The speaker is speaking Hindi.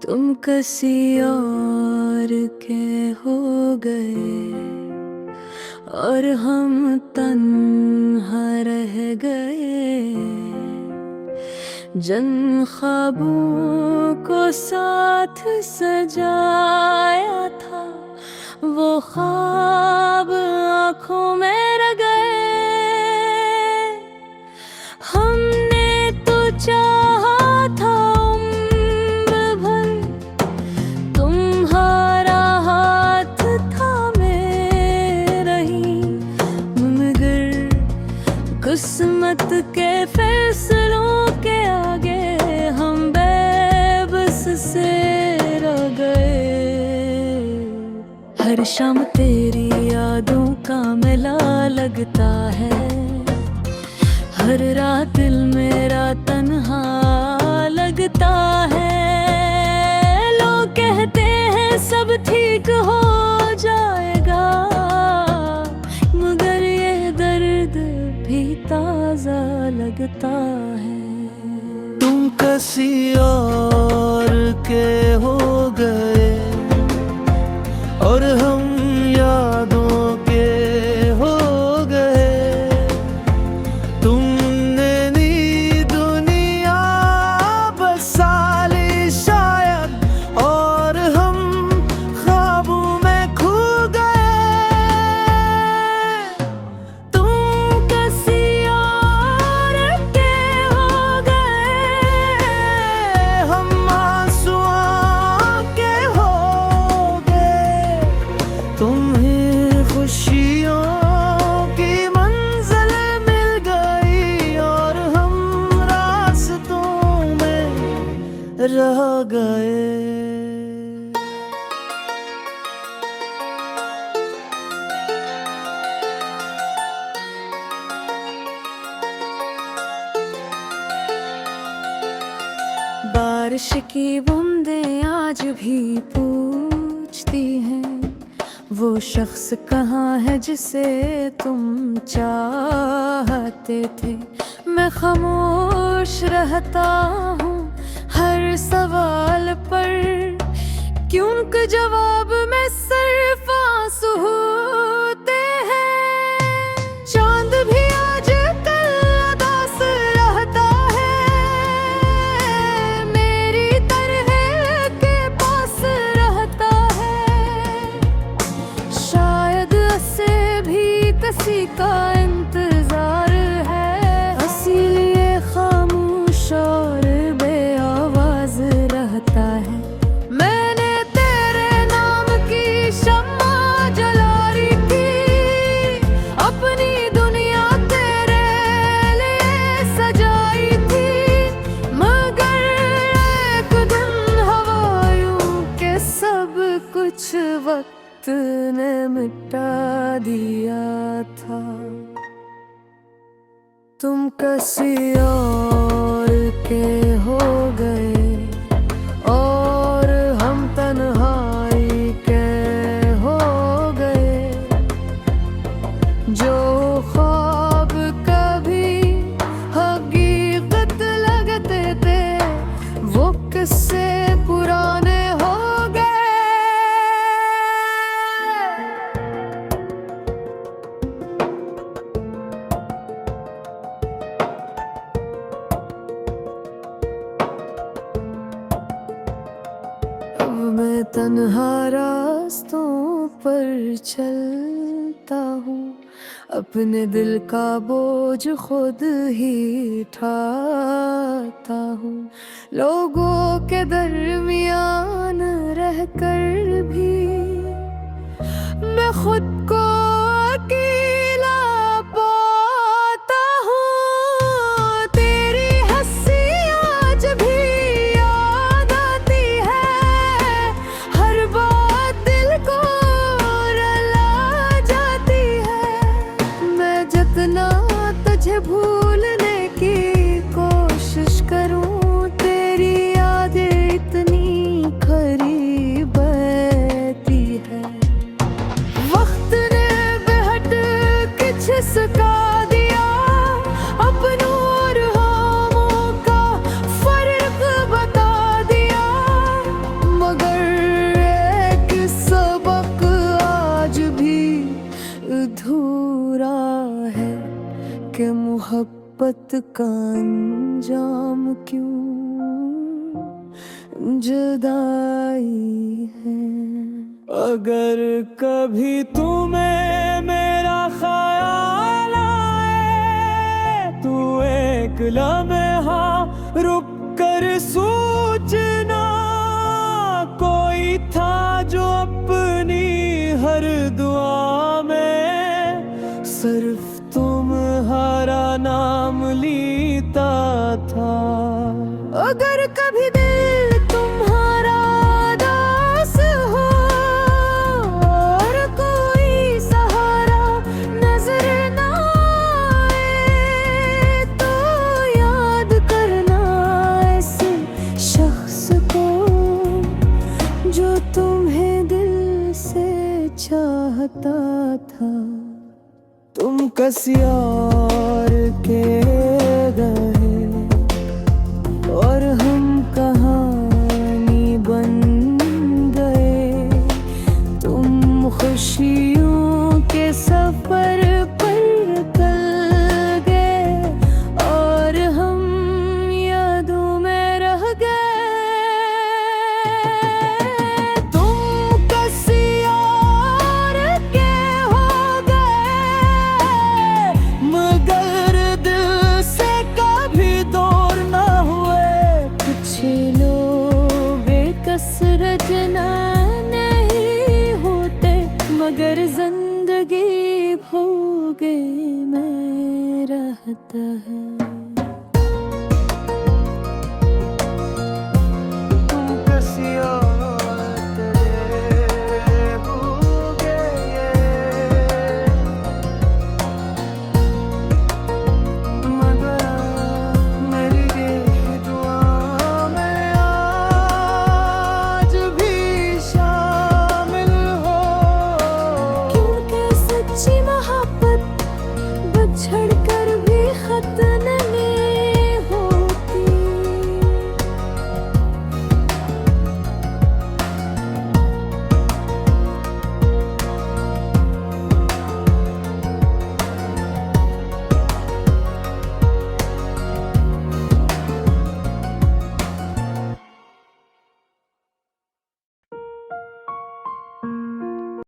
तुम किसी और के हो गए और हम तन्हा रह गए। जिन ख्वाबों को साथ सजाया था वो ख्वाब आँखों में रह गए। हमने तो चाहा था उम्र भर तुम्हारा हाथ थामे रही, मगर किस्मत के फैसलों के आगे हम बेबस से रह गए। हर शाम तेरी यादों का मेला लगता है, हर रात दिल मेरा तन्हा लगता है। लोग कहते हैं सब ठीक हो जाएगा, मगर ये दर्द भी ताजा लगता है। तुम किसी और के हो गए और हम यादों के हो गए। तुमने नी दुनिया बसा ली शायद और हम ख्वाबों में खो गए। तुम किसी और के हो गए, हम आंसुओं के हो गए। तुम्हें खुशियों की मंजिल मिल गई और हम रास्तों में रह गए। बारिश की बूंदें आज भी पूछती हैं वो शख्स कहाँ है जिसे तुम चाहते थे। मैं खामोश रहता हूँ हर सवाल पर, क्योंकि जवाब में सिर्फ आंसू होते हैं। चांद भी आज कल उदास रहता है, मेरी तरह के पास रहता है। शायद ऐसे भी किसी का इंतजार है, इसीलिए खामोश और बेआवाज रहता है। मैंने तेरे नाम की शम्मा जला रही थी, अपनी दुनिया तेरे लिए सजाई थी, मगर एक दिन हवाओं के सब कुछ वक्त ने मिटा दिया था। तुम किसी और के हो गए और हम तन्हाई के हो गए। जो ख्वाब कभी हकीकत लगते थे वो किस्से पुराने हो गए। अब मैं तन्हा रास्तों पर चलता हूँ, अपने दिल का बोझ खुद ही उठाता हूँ। लोगों के दरमियान रहकर भी मैं खुद को अकेला पाता हूँ। तेरी हंसी आज भी याद आती है, हर बात दिल को रुला जाती है। मैं जितना तुझे भूलने की कोशिश करूँ, तेरी यादें इतनी करीब रहती है। वक्त ने मोहब्बत का अंजाम क्यों जुदाई है। अगर कभी तुम्हें मेरा ख्याल आए, तू एक लम्हा रुक कर सोचना, कोई था जो अपनी हर दुआ में सिर्फ तुम्हारा नाम लेता था। अगर कभी दिल तुम्हारा उदास हो और कोई सहारा नजर ना आए, तो याद करना ऐसे शख्स को जो तुम्हें दिल से चाहता था। तुम किसी और के गए और हम कहानी बन गए। तुम खुशियों के सफर पर चल गए और हम यादों में रह गए। तुम किसी और के हो गए, मगर दिल से कभी दूर ना हुए। कुछ लोग बेकसरत ना नहीं होते, मगर जिंदगी भोगे में रहता है।